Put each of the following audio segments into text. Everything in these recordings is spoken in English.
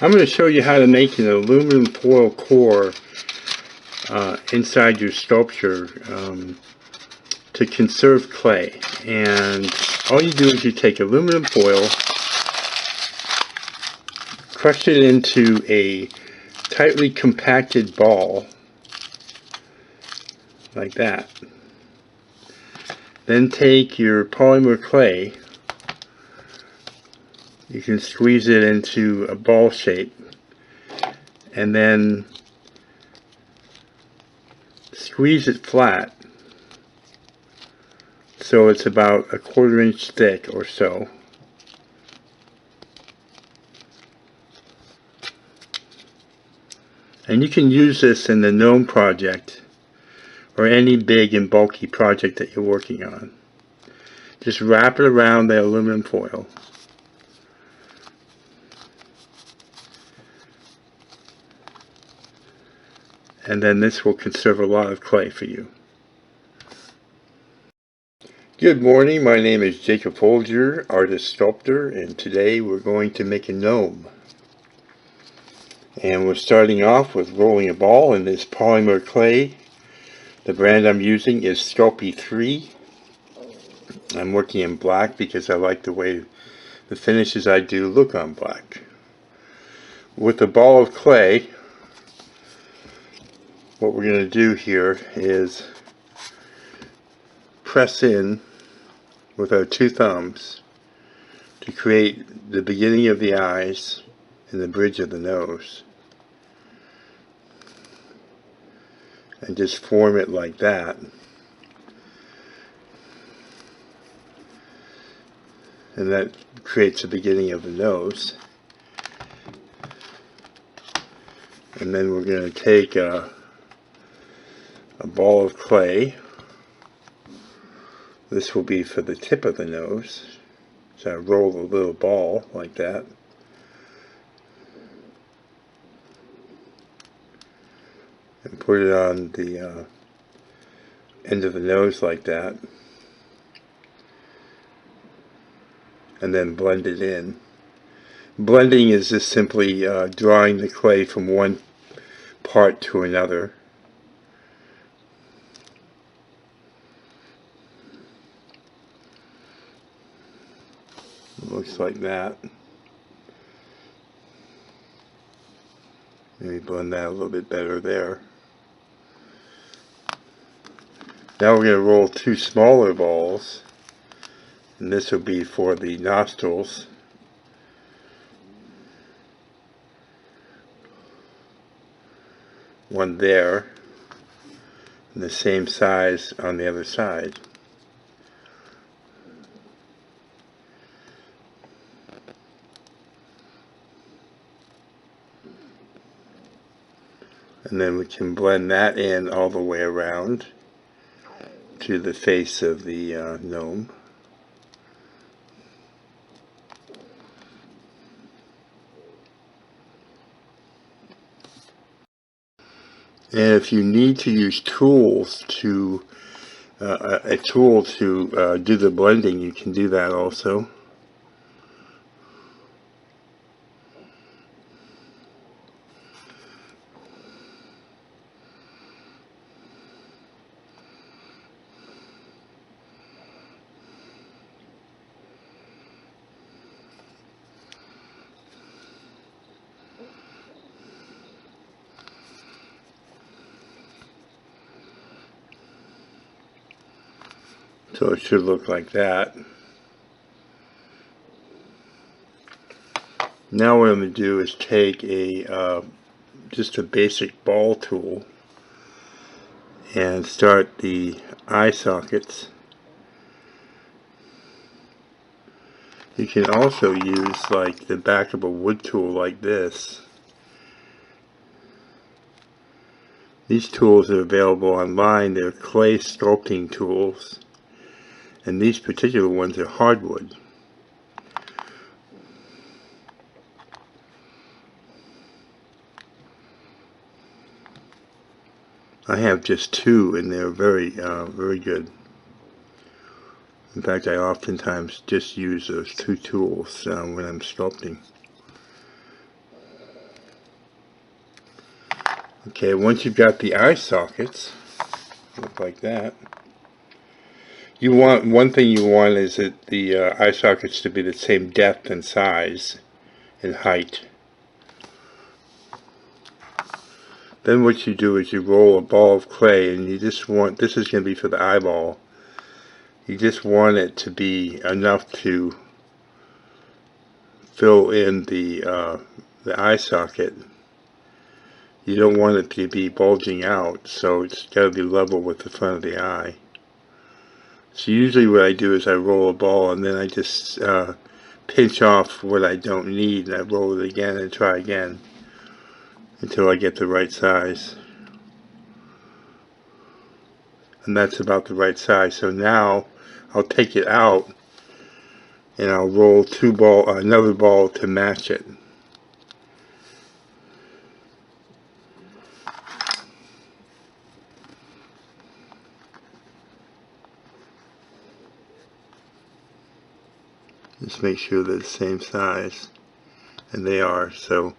I'm going to show you how to make an aluminum foil core inside your sculpture to conserve clay. And all you do is you take aluminum foil, crush it into a tightly compacted ball like that. Then take your polymer clay. You can squeeze it into a ball shape and then squeeze it flat so it's about 1/4 inch thick or so. And you can use this in the Gnome project or any big and bulky project that you're working on. Just wrap it around the aluminum foil. And then this will conserve a lot of clay for you. Good morning, my name is Jacob Folger, artist sculptor, and today we're going to make a gnome. And we're starting off with rolling a ball in this polymer clay. The brand I'm using is Sculpey 3. I'm working in black because I like the way the finishes I do look on black. With a ball of clay, what we're going to do here is press in with our two thumbs to create the beginning of the eyes and the bridge of the nose. And just form it like that. And that creates the beginning of the nose. And then we're going to take a ball of clay. This will be for the tip of the nose. So I roll a little ball like that. And put it on the end of the nose like that. And then blend it in. Blending is just simply drawing the clay from one part to another. It looks like that. Maybe blend that a little bit better there. Now we're going to roll two smaller balls, and this will be for the nostrils. One there, and the same size on the other side. And then we can blend that in all the way around to the face of the gnome. And if you need to use tools to a tool to do the blending, you can do that also. So it should look like that. Now what I'm going to do is take just a basic ball tool and start the eye sockets. You can also use like the back of a wood tool like this. These tools are available online. They're clay sculpting tools. And these particular ones are hardwood. I have just two, and they're very good. In fact, I oftentimes just use those two tools when I'm sculpting. Okay, once you've got the eye sockets, look like that. You want, one thing you want is that the eye sockets to be the same depth and size and height. Then what you do is you roll a ball of clay, and you just want, this is going to be for the eyeball, you just want it to be enough to fill in the eye socket. You don't want it to be bulging out, so it's got to be level with the front of the eye. So usually what I do is I roll a ball, and then I just pinch off what I don't need, and I roll it again and try again until I get the right size. And that's about the right size. So now I'll take it out and I'll roll another ball to match it. Just make sure they're the same size, and they are, so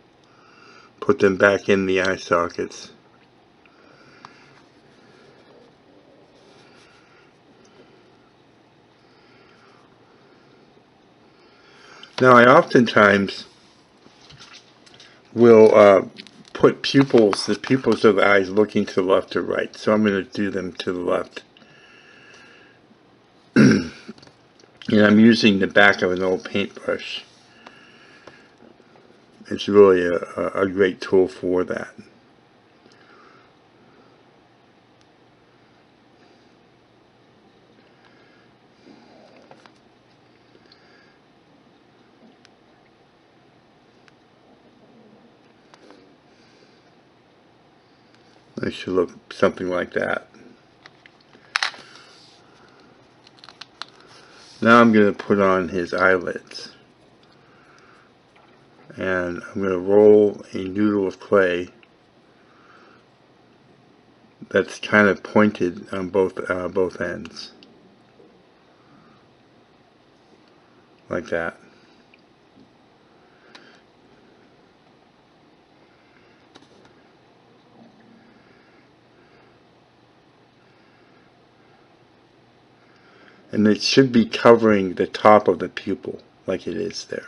put them back in the eye sockets. Now I oftentimes will put the pupils of the eyes looking to the left or right, so I'm going to do them to the left. And I'm using the back of an old paintbrush. It's really a great tool for that. It should look something like that. Now I'm going to put on his eyelids. And I'm going to roll a noodle of clay that's kind of pointed on both ends. Like that. And it should be covering the top of the pupil, like it is there.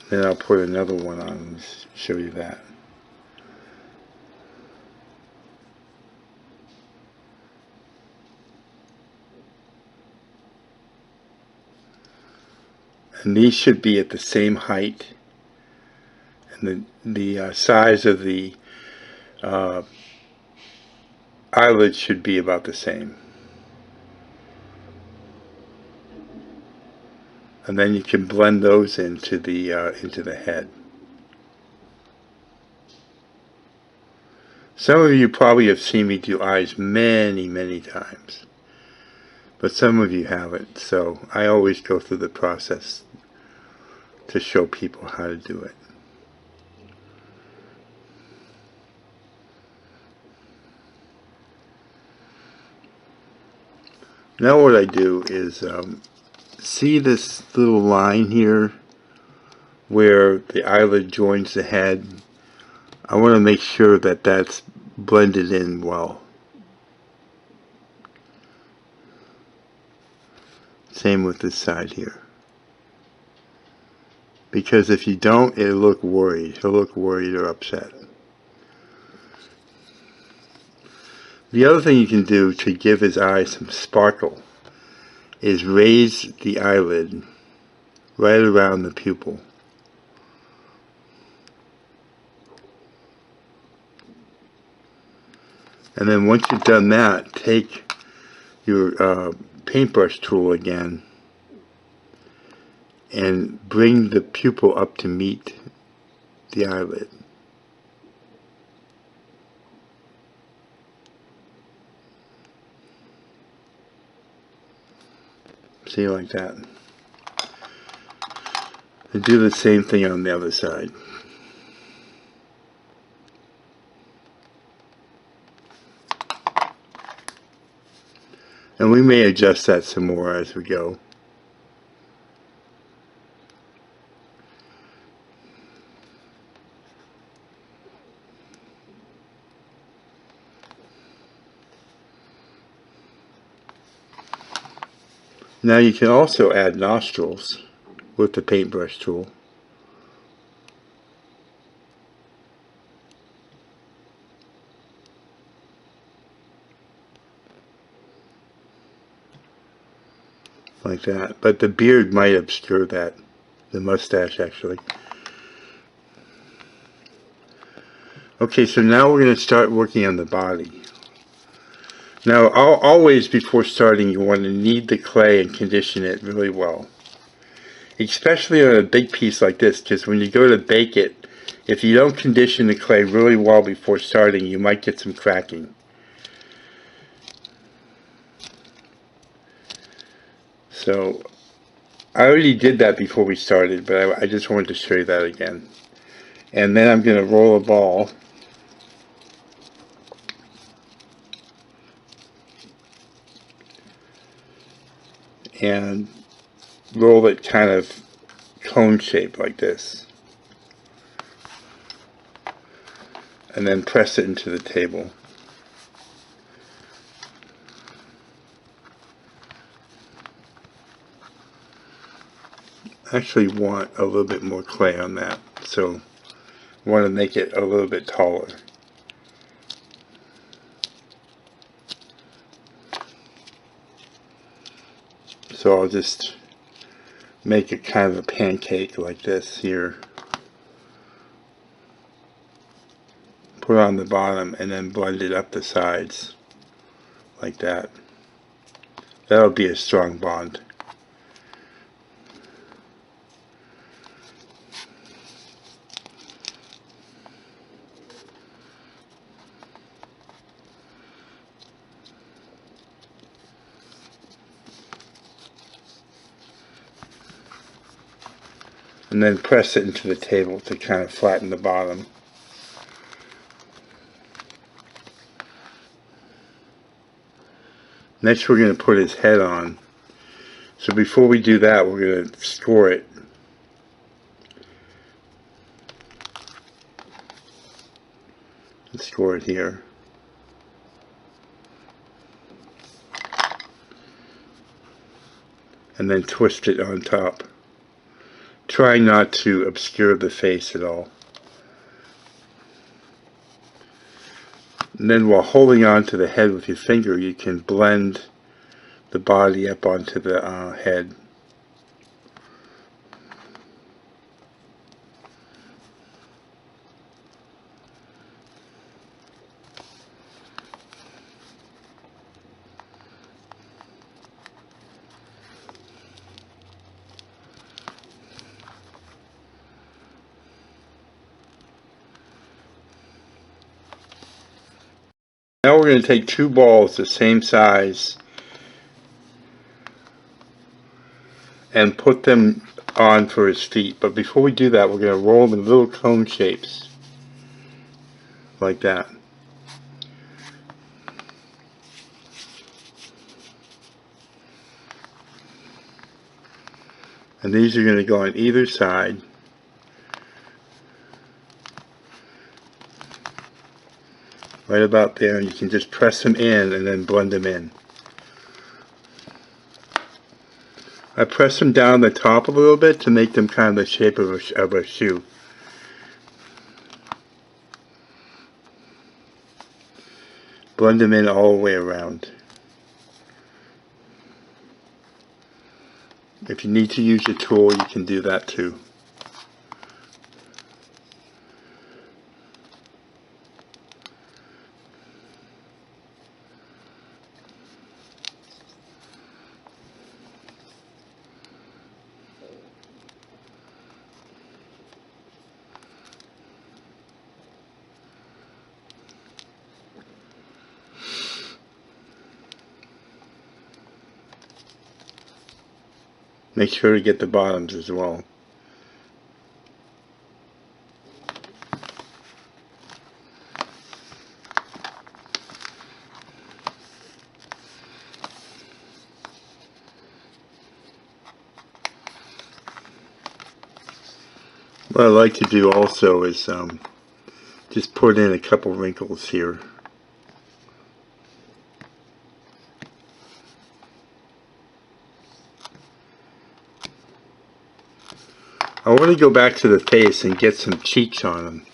Then I'll put another one on and show you that. And these should be at the same height, and the size of the eyelids should be about the same. And then you can blend those into the head. Some of you probably have seen me do eyes many, many times, but some of you haven't, so I always go through the process to show people how to do it. Now what I do is, see this little line here where the eyelid joins the head? I want to make sure that that's blended in well. Same with this side here. Because if you don't, it'll look worried. He'll look worried or upset. The other thing you can do to give his eyes some sparkle is raise the eyelid right around the pupil. And then once you've done that, take your paintbrush tool again and bring the pupil up to meet the eyelid. See, like that. And do the same thing on the other side. And we may adjust that some more as we go. Now you can also add nostrils with the paintbrush tool. Like that. But the beard might obscure that. The mustache, actually. Okay, so now we're going to start working on the body. Now, always before starting, you want to knead the clay and condition it really well. Especially on a big piece like this, because when you go to bake it, if you don't condition the clay really well before starting, you might get some cracking. So, I already did that before we started, but I just wanted to show you that again. And then I'm going to roll a ball. And roll it kind of cone shape like this. And then press it into the table. I actually want a little bit more clay on that, so I want to make it a little bit taller. So I'll just make it kind of a pancake like this here. Put it on the bottom and then blend it up the sides like that. That'll be a strong bond. And then press it into the table to kind of flatten the bottom. Next we're going to put his head on. So before we do that, we're going to score it. Let's score it here. And then twist it on top. Try not to obscure the face at all. And then while holding on to the head with your finger, you can blend the body up onto the head. Now we're going to take two balls the same size and put them on for his feet. But before we do that, we're going to roll them in little cone shapes like that. And these are going to go on either side. Right about there, and you can just press them in and then blend them in. I press them down the top a little bit to make them kind of the shape of a shoe. Blend them in all the way around. If you need to use your tool, you can do that too. Make sure to get the bottoms as well. What I like to do also is just put in a couple wrinkles here. I want to go back to the face and get some cheeks on them.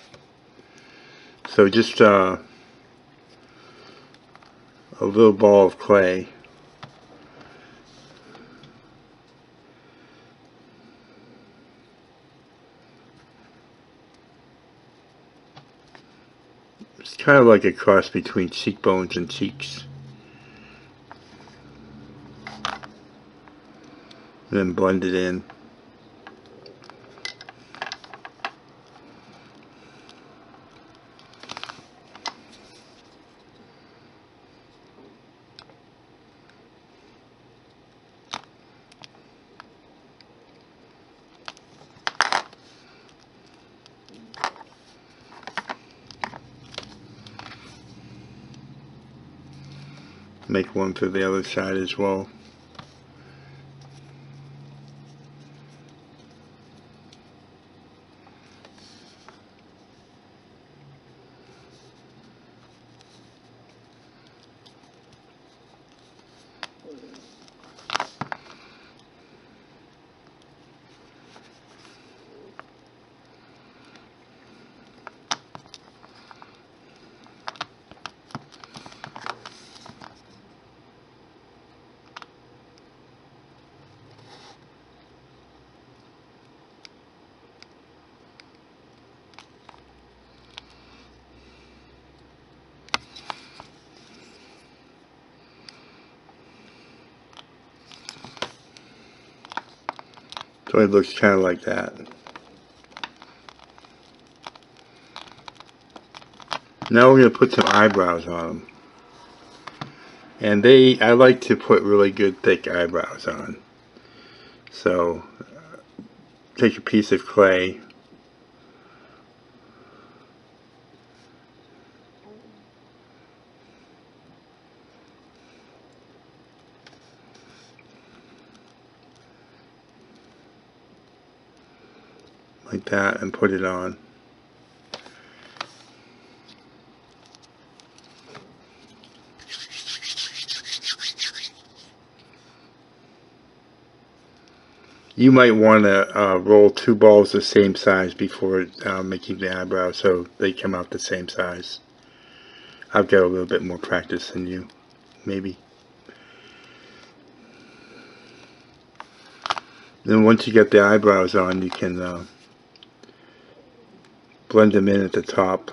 So just a little ball of clay. It's kind of like a cross between cheekbones and cheeks. And then blend it in. Make one for the other side as well. So it looks kind of like that. Now we're going to put some eyebrows on them. And I like to put really good thick eyebrows on. So take a piece of clay, like that, and put it on. You might want to roll 2 balls the same size before making the eyebrows so they come out the same size. I've got a little bit more practice than you, maybe. Then once you get the eyebrows on, you can blend them in at the top.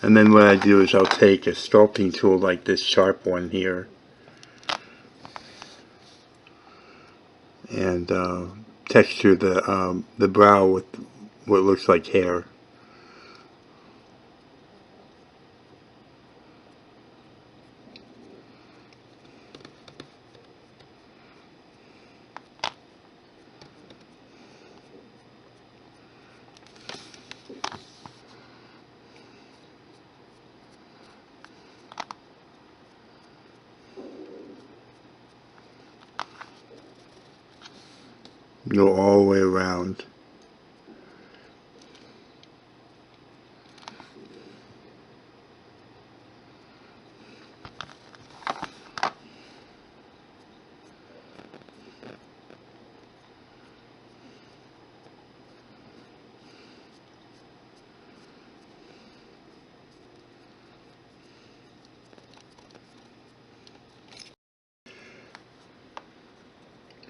And then what I do is I'll take a sculpting tool like this sharp one here and texture the brow with what looks like hair. Go all the way around.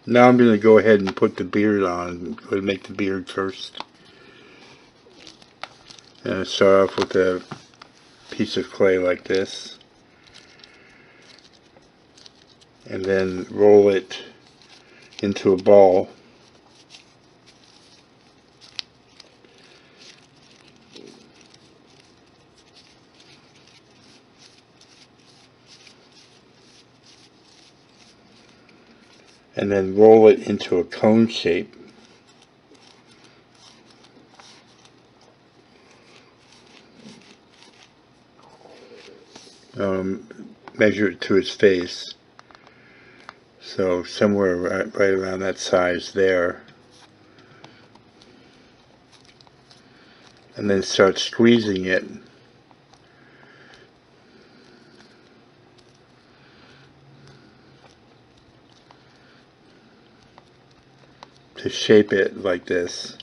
Now I'm going to go ahead and put the beard on. I'm going to make the beard first. And start off with a piece of clay like this. And then roll it into a ball. And then roll it into a cone shape. Measure it to its face. So somewhere right around that size there. And then start squeezing it. To shape it like this.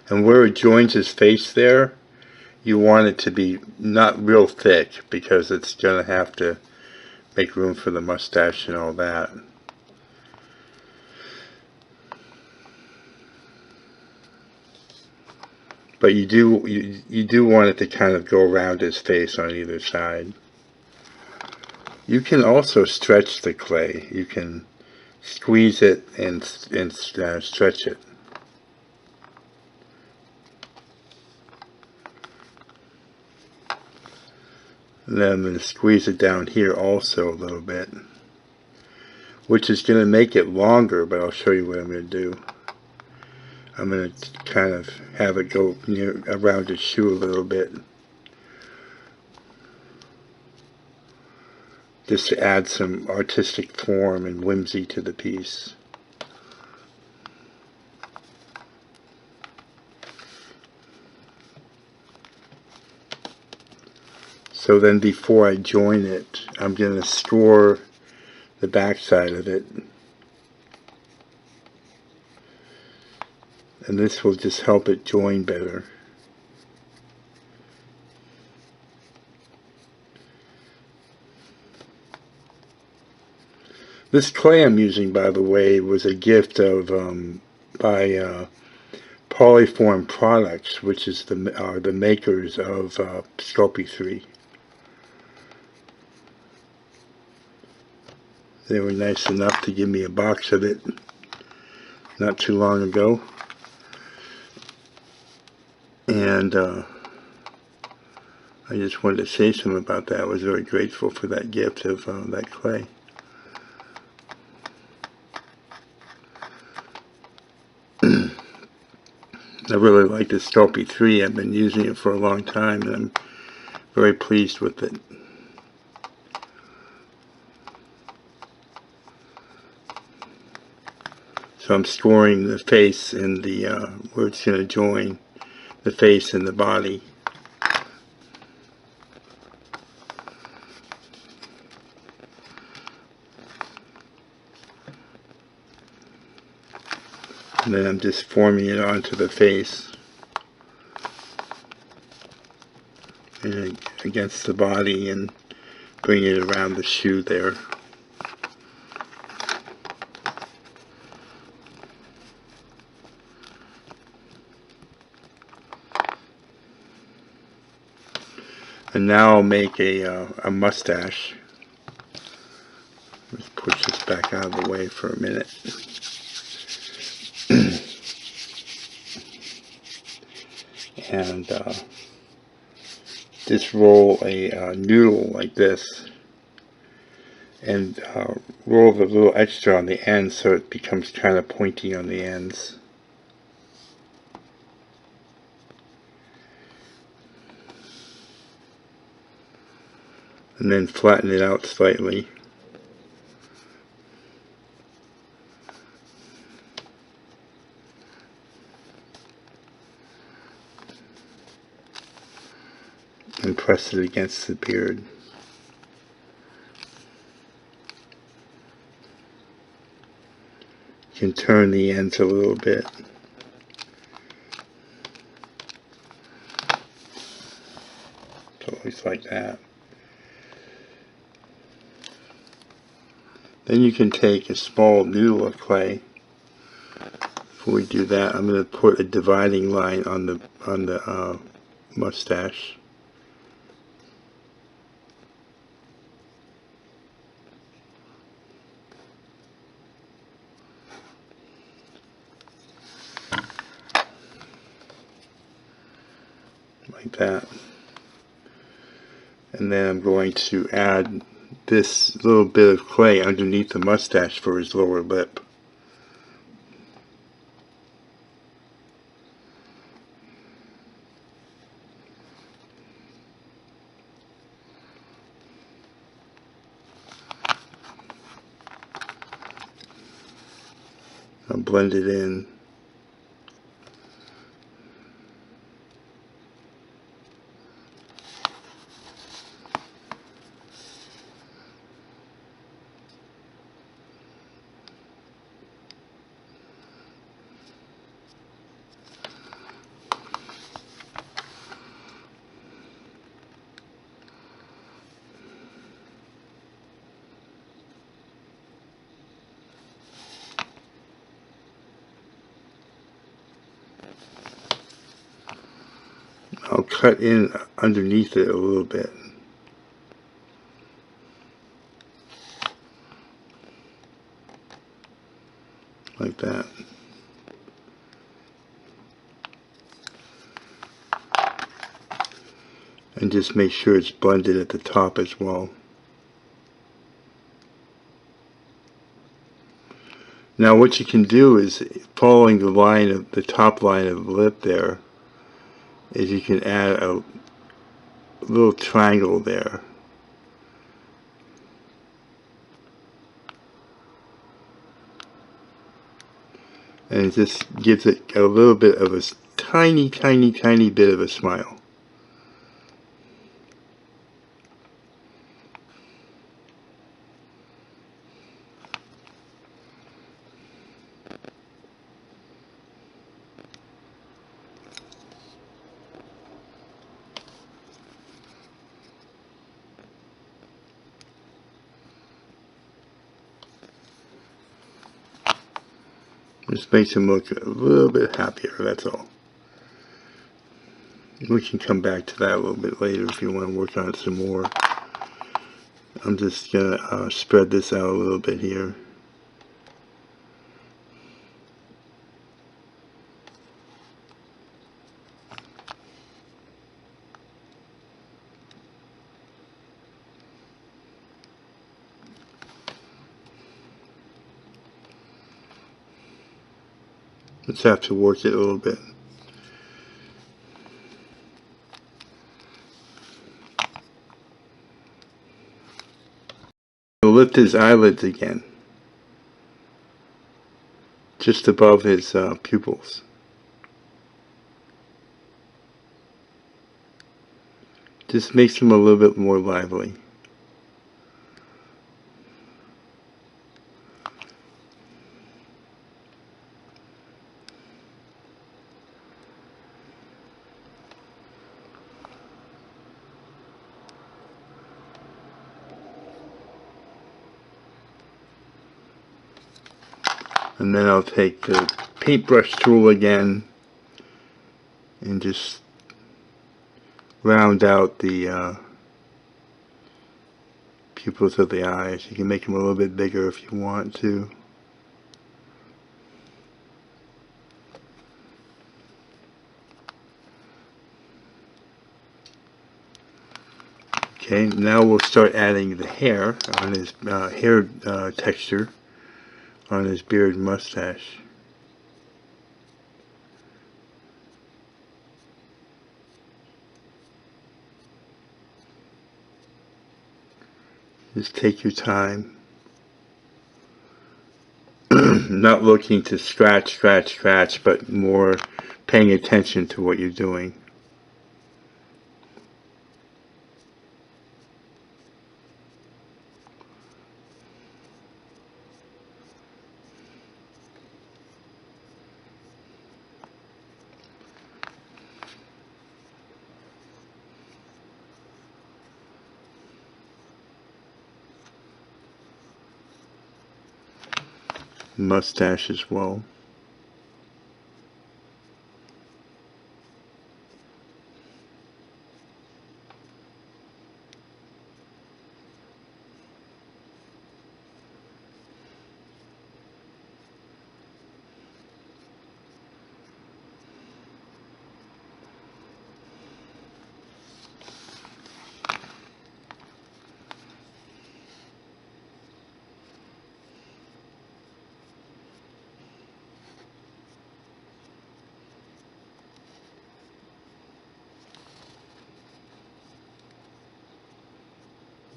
And where it joins his face there, you want it to be not real thick because it's going to have to make room for the mustache and all that. But you do want it to kind of go around his face on either side. You can also stretch the clay. You can squeeze it and stretch it. And then I'm going to squeeze it down here also a little bit, which is going to make it longer, but I'll show you what I'm going to do. I'm going to kind of have it go around his shoe a little bit, just to add some artistic form and whimsy to the piece. So then before I join it, I'm going to score the back side of it. And this will just help it join better. This clay I'm using, by the way, was a gift of by Polyform Products, which is the makers of Sculpey 3. They were nice enough to give me a box of it not too long ago. And I just wanted to say something about that. I was very grateful for that gift of that clay. I really like this Sculpey 3. I've been using it for a long time, and I'm very pleased with it. So I'm scoring the face and the where it's going to join the face and the body. And then I'm just forming it onto the face and against the body and bringing it around the shoe there. And now I'll make a mustache. Let's push this back out of the way for a minute. And just roll a noodle like this. And roll the little extra on the end so it becomes kind of pointy on the ends. And then flatten it out slightly. And press it against the beard. You can turn the ends a little bit. So always like that. Then you can take a small noodle of clay. Before we do that, I'm going to put a dividing line on the mustache. Like that. And then I'm going to add this little bit of clay underneath the mustache for his lower lip. I'll blend it in. I'll cut in underneath it a little bit. Like that. And just make sure it's blended at the top as well. Now what you can do is, following the line of the top line of the lip there, is you can add a little triangle there. And it just gives it a little bit of a tiny bit of a smile. Just makes him look a little bit happier, that's all. We can come back to that a little bit later if you want to work on it some more. I'm just going to spread this out a little bit here. Just have to work it a little bit. We'll lift his eyelids again, just above his pupils. Just makes them a little bit more lively. And then I'll take the paintbrush tool again and just round out the pupils of the eyes. You can make them a little bit bigger if you want to. Okay, now we'll start adding the hair on his hair texture on his beard and mustache. Just take your time. Not looking to scratch, but more paying attention to what you're doing. Mustache as well.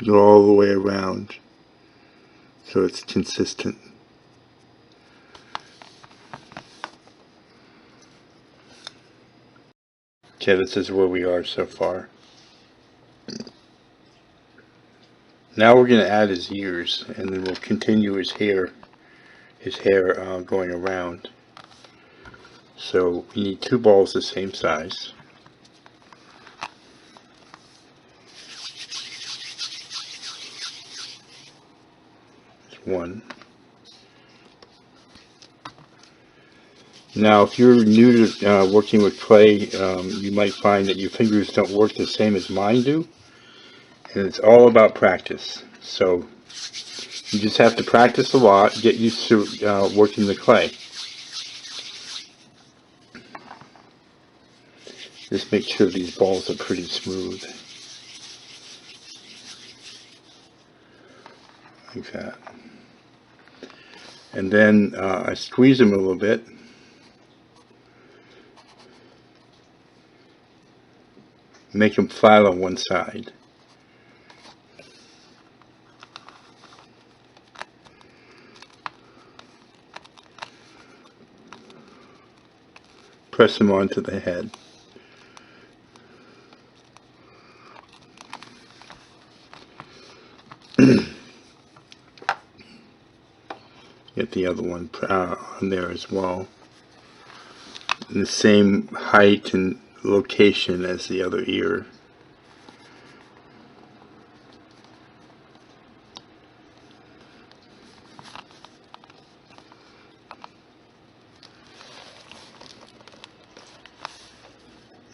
Go all the way around so it's consistent. Okay, this is where we are so far. Now we're going to add his ears, and then we'll continue his hair going around. So we need 2 balls the same size. There's 1. Now, if you're new to working with clay, you might find that your fingers don't work the same as mine do, and it's all about practice. So you just have to practice a lot, get used to working the clay. Just make sure these balls are pretty smooth, like that. And then I squeeze them a little bit. Make them flat on one side. Press them onto the head. Get the other one on there as well. In the same height and location as the other ear.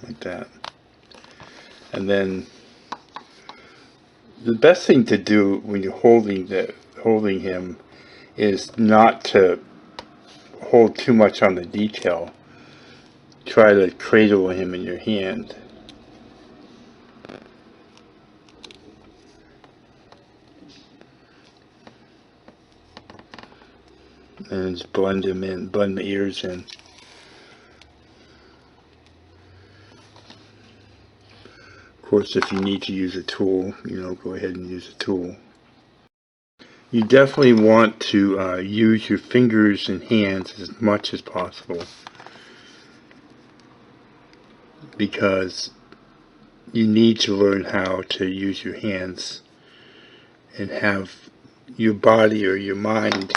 Like that. And then the best thing to do when you're holding him is not to hold too much on the detail. Try to cradle him in your hand. And just blend him in, blend the ears in. Of course, if you need to use a tool, go ahead and use a tool. You definitely want to use your fingers and hands as much as possible, because you need to learn how to use your hands and have your body or your mind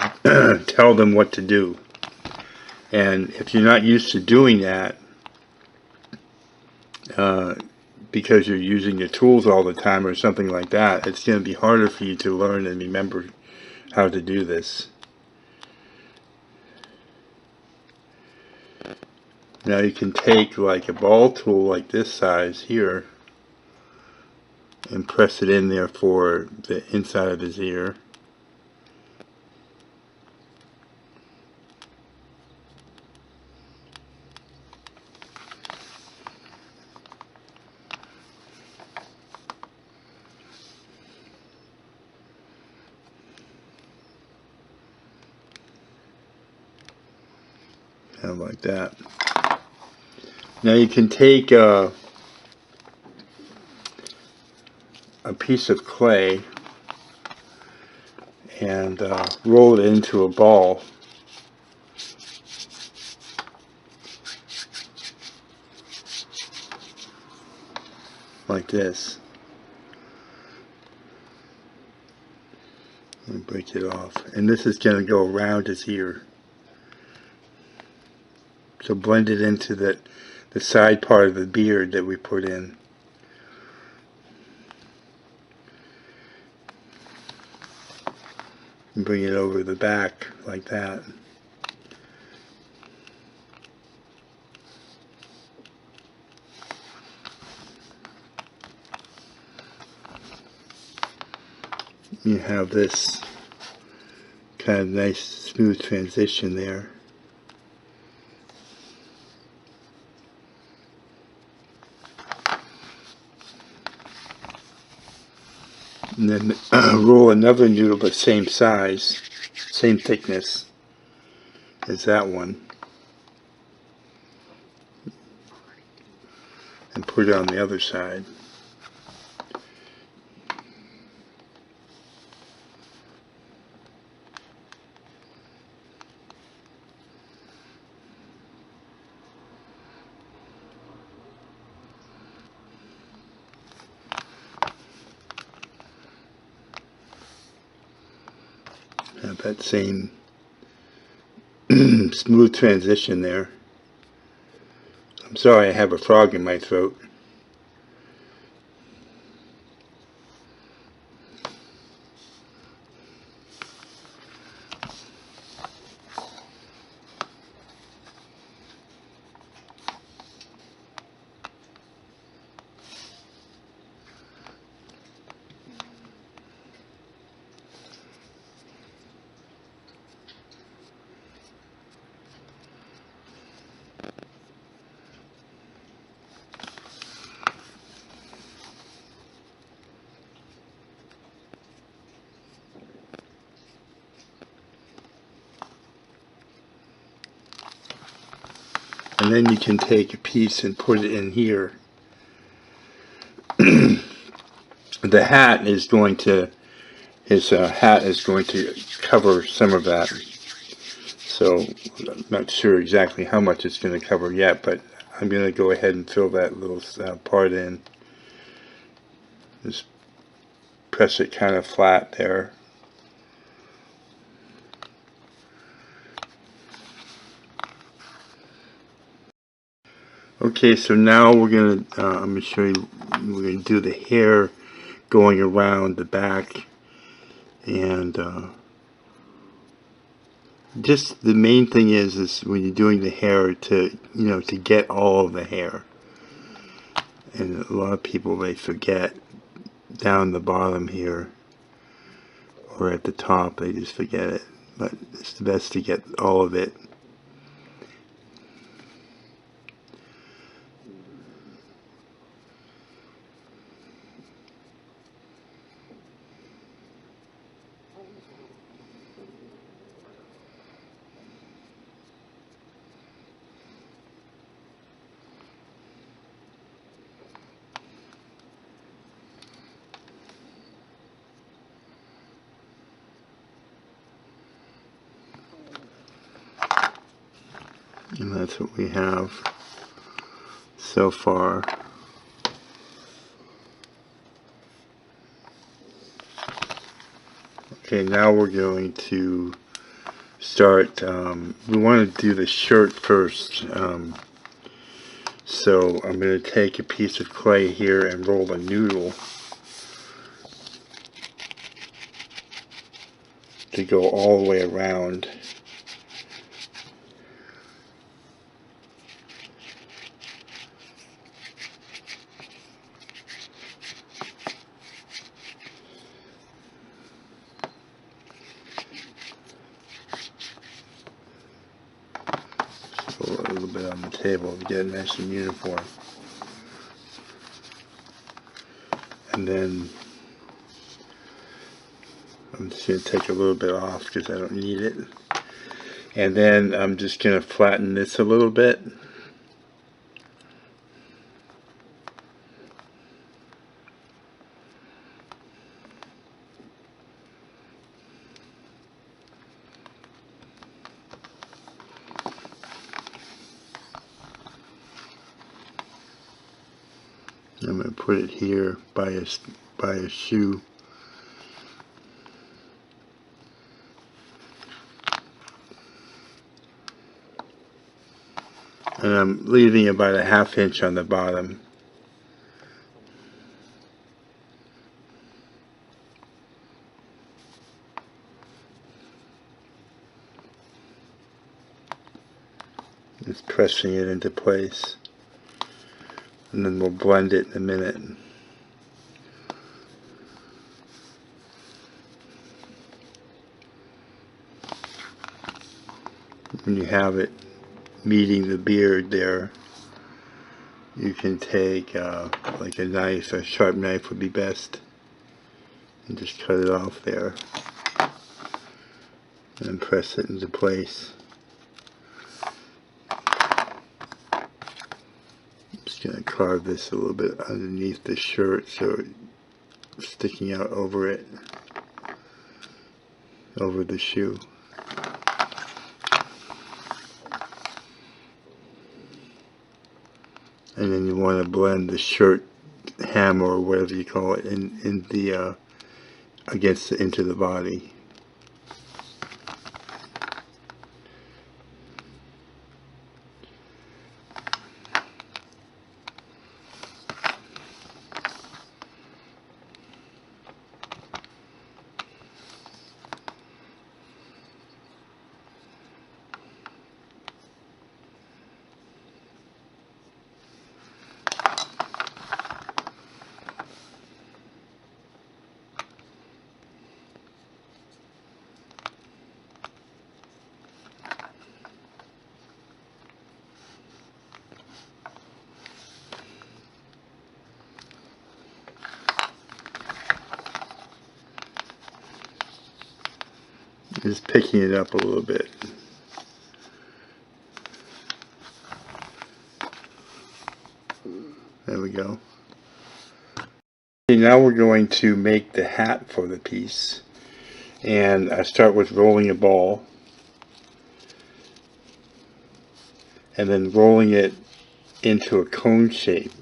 tell them what to do. And if you're not used to doing that, because you're using your tools all the time or something like that, it's going to be harder for you to learn and remember how to do this. Now you can take like a ball tool like this size here and press it in there for the inside of his ear. Kind of like that. Now you can take a piece of clay and roll it into a ball. Like this. And break it off. And this is going to go around his ear. So blend it into the side part of the beard that we put in. And bring it over the back like that. You have this kind of nice smooth transition there. And then roll another noodle the same size, same thickness as that one, and put it on the other side. that same smooth transition there. I'm sorry, I have a frog in my throat. And then you can take a piece and put it in here. The hat is going to, his hat is going to cover some of that. So I'm not sure exactly how much it's going to cover yet, but I'm going to go ahead and fill that little part in. Just press it kind of flat there. Okay, so now we're going to, I'm going to show you, we're going to do the hair going around the back. And just the main thing is when you're doing the hair to, to get all of the hair. And a lot of people, they forget down the bottom here or at the top, they just forget it. But it's the best to get all of it. And that's what we have so far. Okay, now we're going to start, we want to do the shirt first. So I'm going to take a piece of clay here and roll a noodle to go all the way around. A little bit on the table to get it nice and uniform. And then I'm just going to take a little bit off because I don't need it. And then I'm just going to flatten this a little bit. I'm going to put it here by a shoe. And I'm leaving about a 1/2 inch on the bottom. Just pressing it into place. And then we'll blend it in a minute. When you have it meeting the beard there, you can take like a knife, a sharp knife would be best, and just cut it off there and press it into place. I'm just going to carve this a little bit underneath the shirt so it's sticking out over it, over the shoe. And then you want to blend the shirt hem or whatever you call it in the into the body. Just picking it up a little bit. There we go. Okay, now we're going to make the hat for the piece. And I start with rolling a ball. And then rolling it into a cone shape.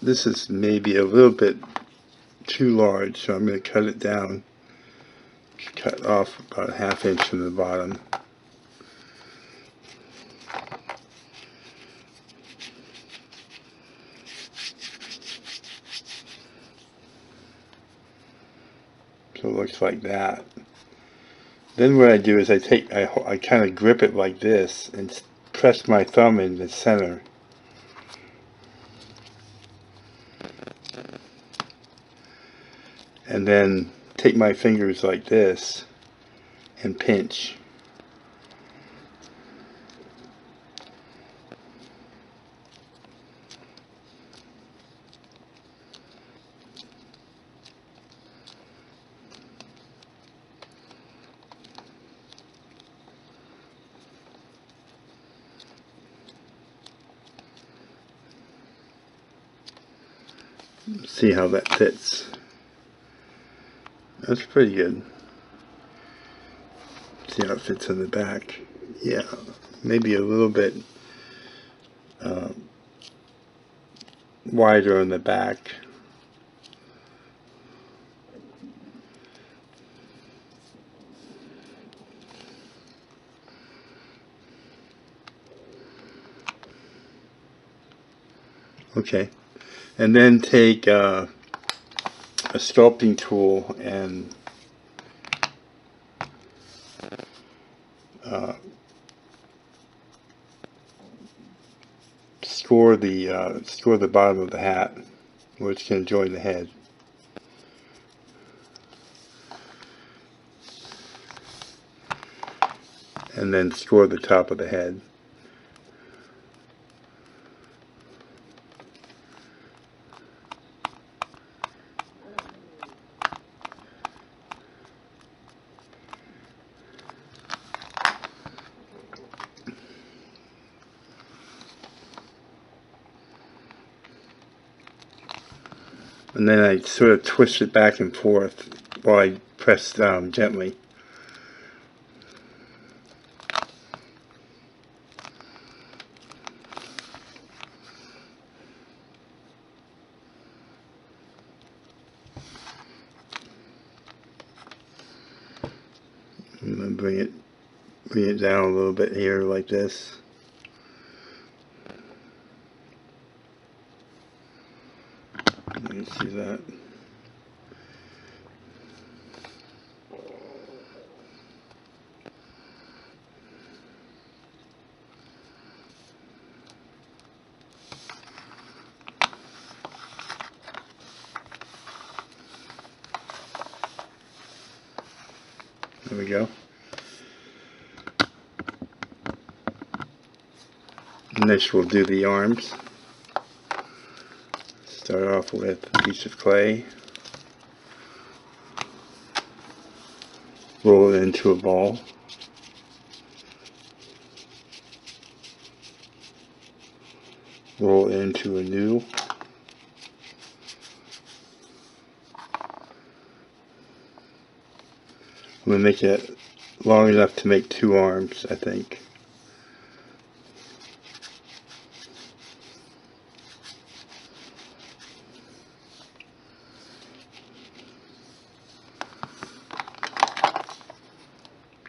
This is maybe a little bit too large, so I'm going to cut it down. Cut off about a ½ inch from the bottom. So it looks like that. Then what I do is I kind of grip it like this and press my thumb in the center. And then take my fingers like this and pinch. See how that fits. That's pretty good. See how it fits in the back. Yeah, maybe a little bit wider on the back. Okay, and then take a sculpting tool and score the bottom of the hat where it's going to join the head. And then score the top of the head. And then I sort of twist it back and forth while I press gently. I'm going to bring it down a little bit here like this. You can see that. There we go. Next we'll do the arms. Start off with a piece of clay. Roll it into a ball. Roll it into a noodle. I'm going to make it long enough to make 2 arms, I think.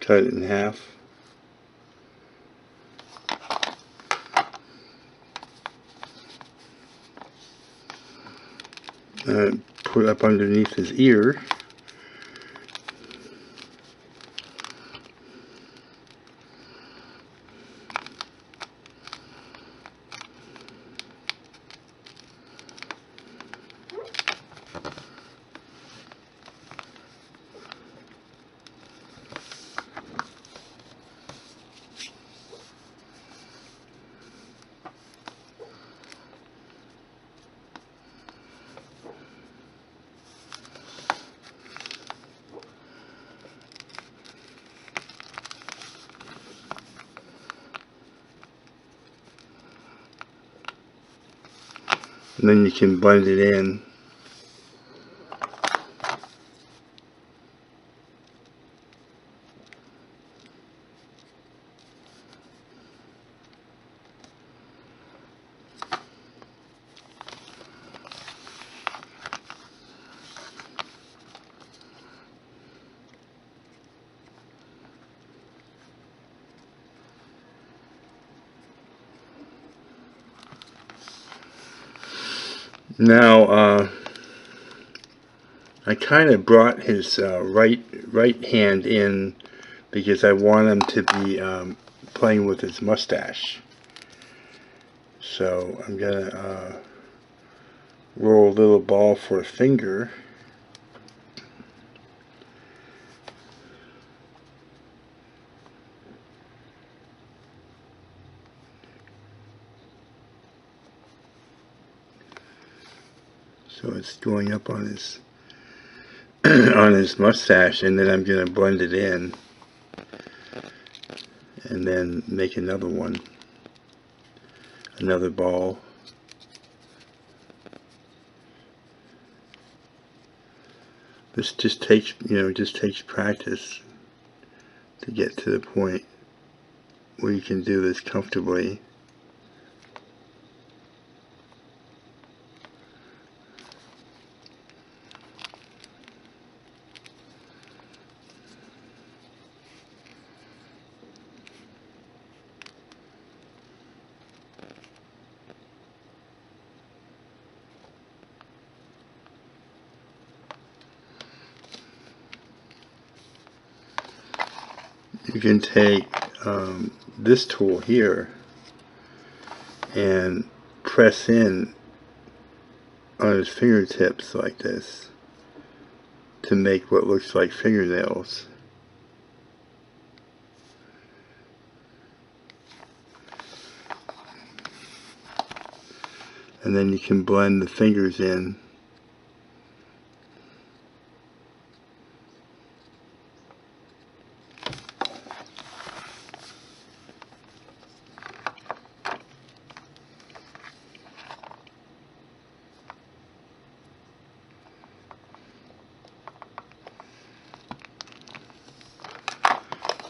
Cut it in half. And put it up underneath his ear. And then you can blend it in. Now, I kind of brought his right hand in because I want him to be playing with his mustache. So I'm gonna roll a little ball for a finger. So it's going up on his on his mustache, and then I'm going to blend it in and then make another one, another ball. This just takes, just takes practice to get to the point where you can do this comfortably. You can take this tool here and press in on his fingertips like this to make what looks like fingernails. And then you can blend the fingers in.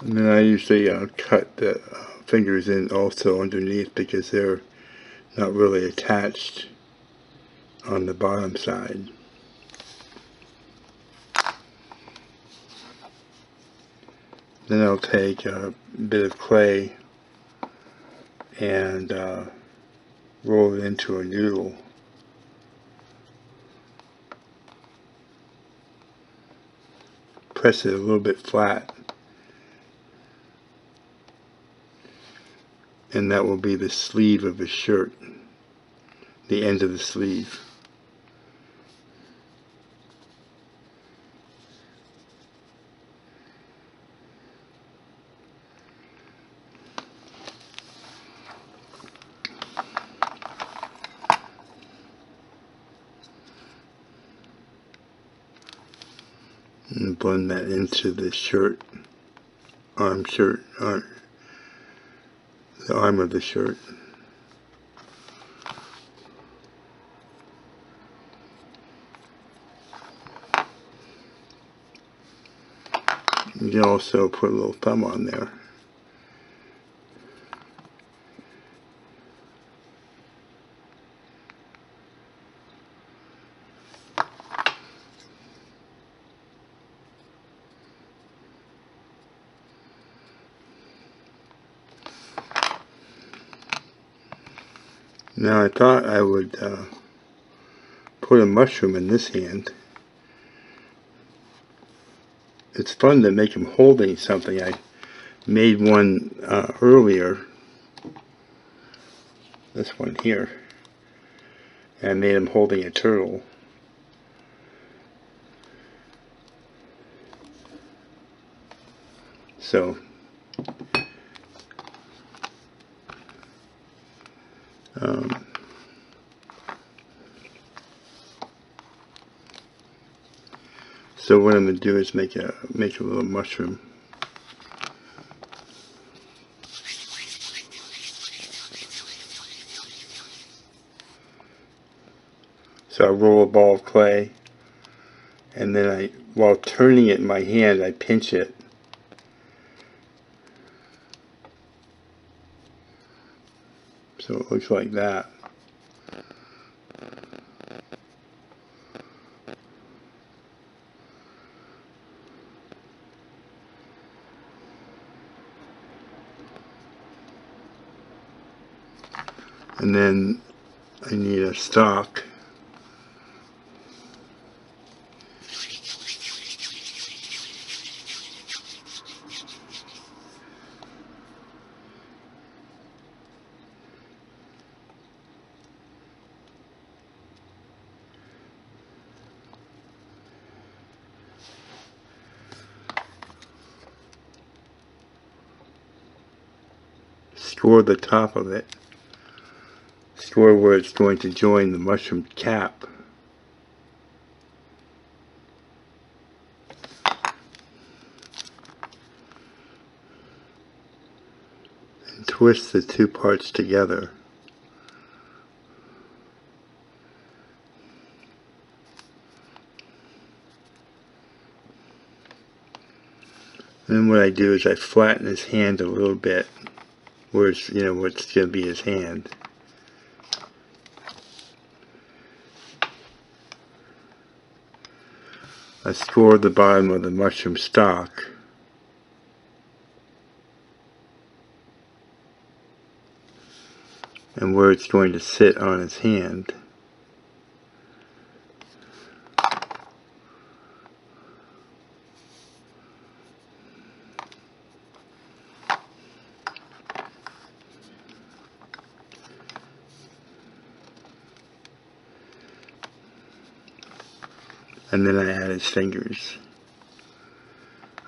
And then I usually cut the fingers in also underneath because they're not really attached on the bottom side. Then I'll take a bit of clay and roll it into a noodle. Press it a little bit flat. And that will be the sleeve of his shirt, the end of the sleeve. And blend that into the shirt, the arm of the shirt. You can also put a little thumb on there. Now I thought I would put a mushroom in this hand. It's fun to make him holding something. I made one earlier, this one here, and I made him holding a turtle. So so what I'm going to do is make a little mushroom. So I roll a ball of clay, and then while turning it in my hand, I pinch it. So it looks like that. And then I need a stock. Score the top of it. Score where it's going to join the mushroom cap. And twist the two parts together. And then what I do is I flatten his hand a little bit, where it's, what's going to be his hand. I score the bottom of the mushroom stalk. And where it's going to sit on his hand. And then I add his fingers.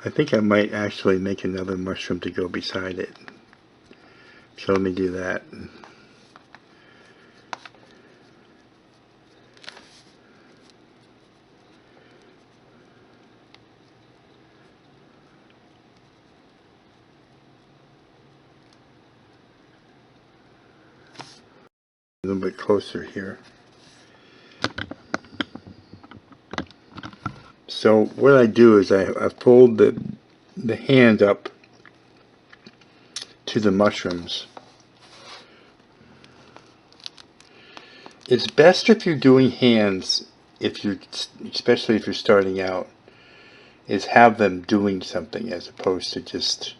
I think I might actually make another mushroom to go beside it. So let me do that. A little bit closer here. So what I do is I fold the hand up to the mushrooms. It's best if you're doing hands, especially if you're starting out, is have them doing something as opposed to just,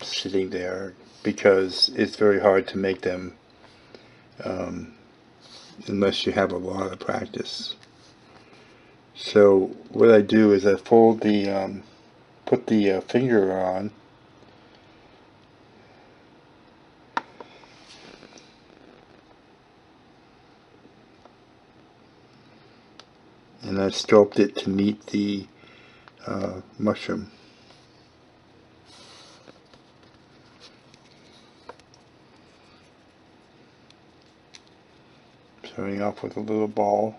sitting there, because it's very hard to make them unless you have a lot of practice. So what I do is I fold put the finger on, and I sculpt it to meet the mushroom. Starting off with a little ball.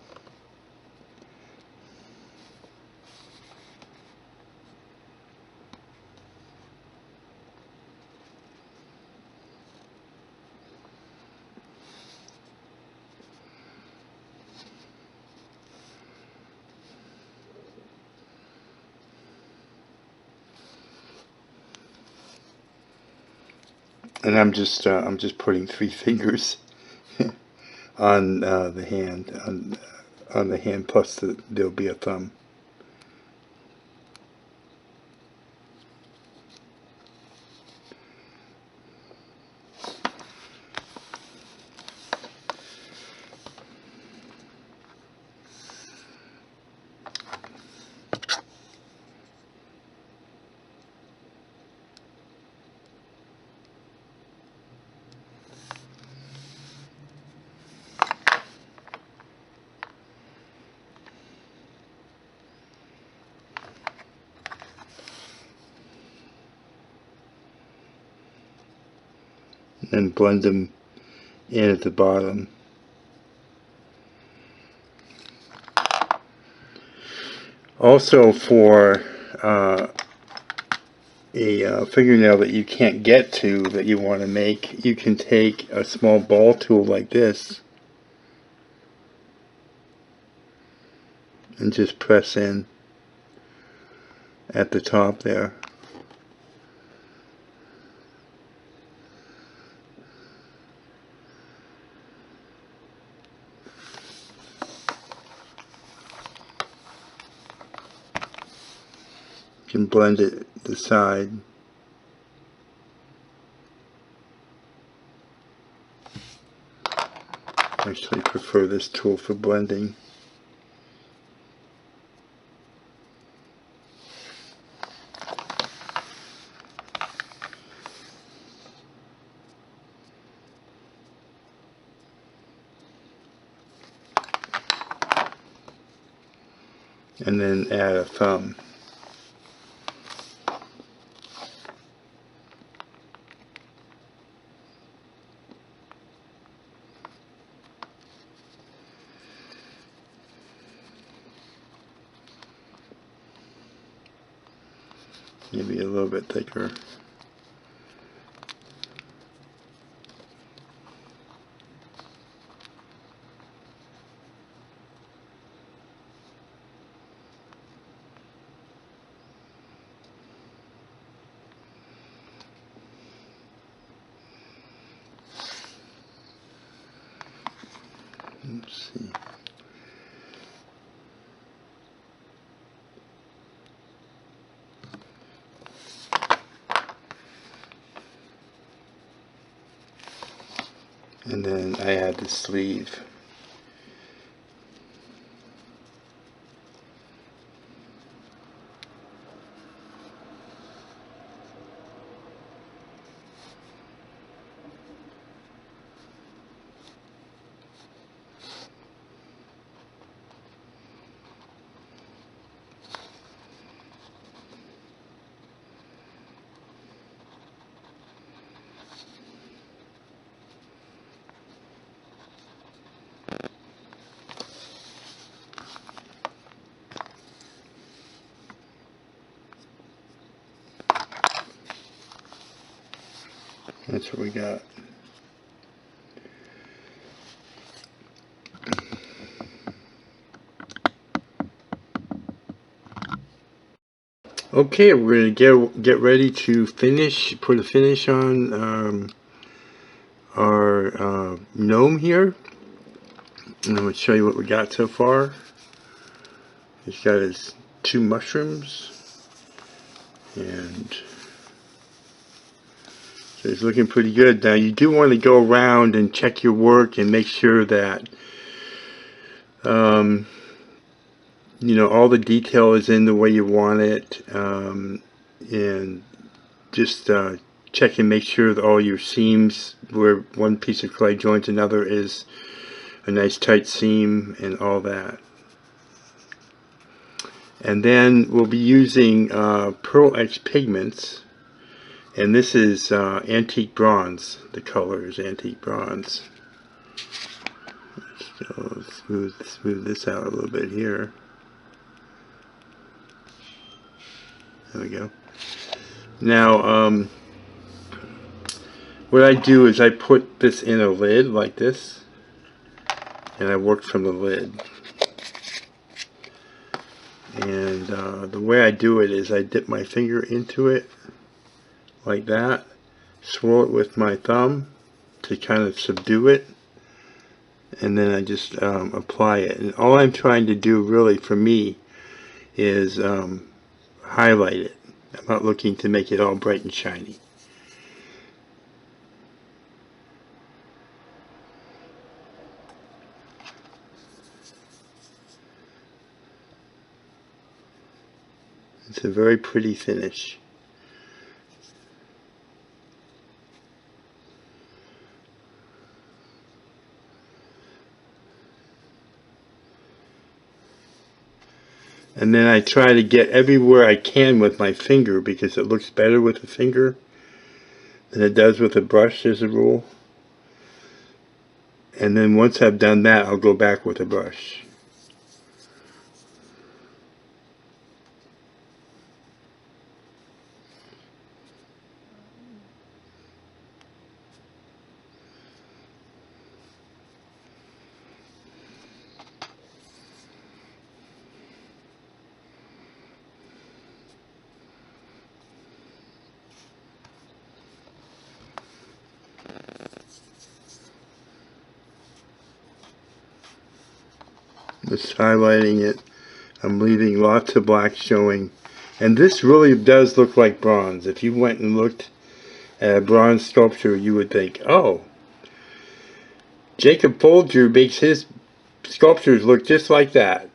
And I'm just putting 3 fingers on the hand, on the hand, plus there'll be a thumb. And blend them in at the bottom. Also, for a fingernail that you can't get to, that you want to make, you can take a small ball tool like this and just press in at the top there. You can blend it the side. I actually prefer this tool for blending. And then add a thumb. Maybe a little bit thicker. Let's see. And then I add the sleeve. That's what we got. Okay, we're gonna get ready to finish, put a finish on our gnome here. And I'm gonna show you what we got so far. He's got his 2 mushrooms, and so he's looking pretty good. Now you do want to go around and check your work and make sure that you know, all the detail is in the way you want it, and just check and make sure that all your seams, where one piece of clay joins another, is a nice tight seam and all that. And then we'll be using Pearl X pigments, and this is antique bronze. The color is antique bronze. So smooth this out a little bit here. There we go. Now, what I do is I put this in a lid like this, and I work from the lid. And the way I do it is I dip my finger into it like that, swirl it with my thumb to kind of subdue it, and then I just apply it. And all I'm trying to do really for me is highlight it. I'm not looking to make it all bright and shiny. It's a very pretty finish. And then I try to get everywhere I can with my finger, because it looks better with a finger than it does with a brush as a rule. And then once I've done that, I'll go back with a brush. Just highlighting it. I'm leaving lots of black showing. And this really does look like bronze. If you went and looked at a bronze sculpture, you would think, oh, Jacob Folger makes his sculptures look just like that.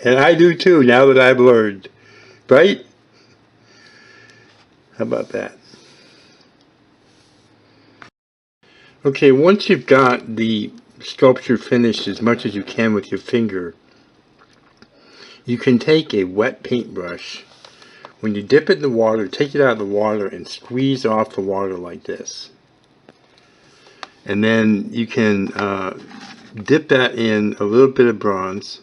And I do too, now that I've learned. Right? How about that? Okay, once you've got the sculpture finished as much as you can with your finger, you can take a wet paintbrush. When you dip it in the water, take it out of the water and squeeze off the water like this. And then you can dip that in a little bit of bronze.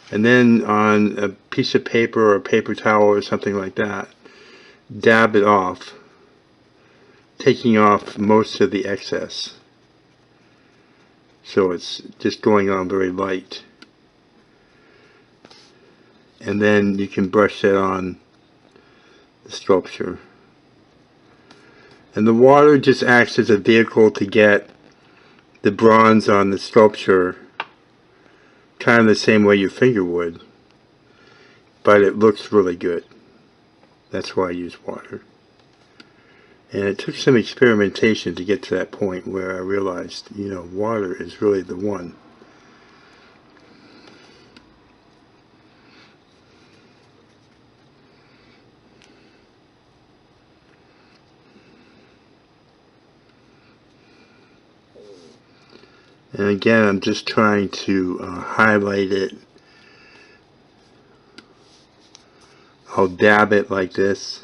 And then on a piece of paper or a paper towel or something like that, dab it off, taking off most of the excess. So it's just going on very light. And then you can brush that on the sculpture. And the water just acts as a vehicle to get the bronze on the sculpture kind of the same way your finger would. But it looks really good. That's why I use water. And it took some experimentation to get to that point where I realized, you know, water is really the one. And again, I'm just trying to highlight it. I'll dab it like this,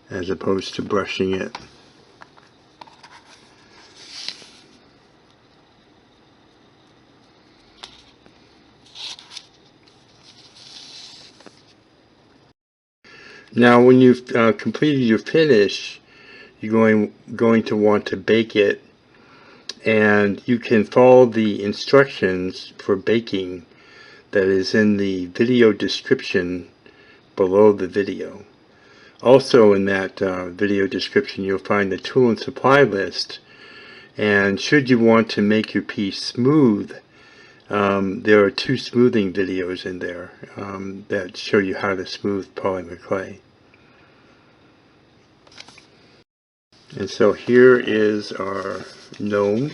as opposed to brushing it. Now, when you've completed your finish, you're going to want to bake it. And you can follow the instructions for baking that is in the video description below the video. Also in that video description you'll find the tool and supply list, and should you want to make your piece smooth, there are 2 smoothing videos in there that show you how to smooth polymer clay. And so here is our gnome.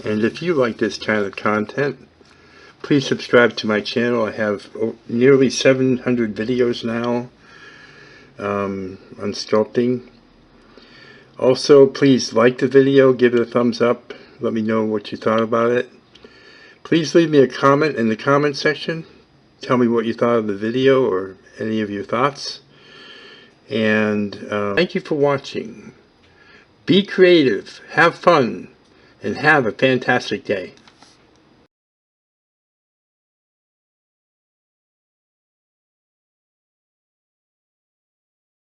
And if you like this kind of content, please subscribe to my channel. I have nearly 700 videos now on sculpting. Also, please like the video, give it a thumbs up, let me know what you thought about it. Please leave me a comment in the comment section. Tell me what you thought of the video or any of your thoughts. And thank you for watching. Be creative, have fun, and have a fantastic day.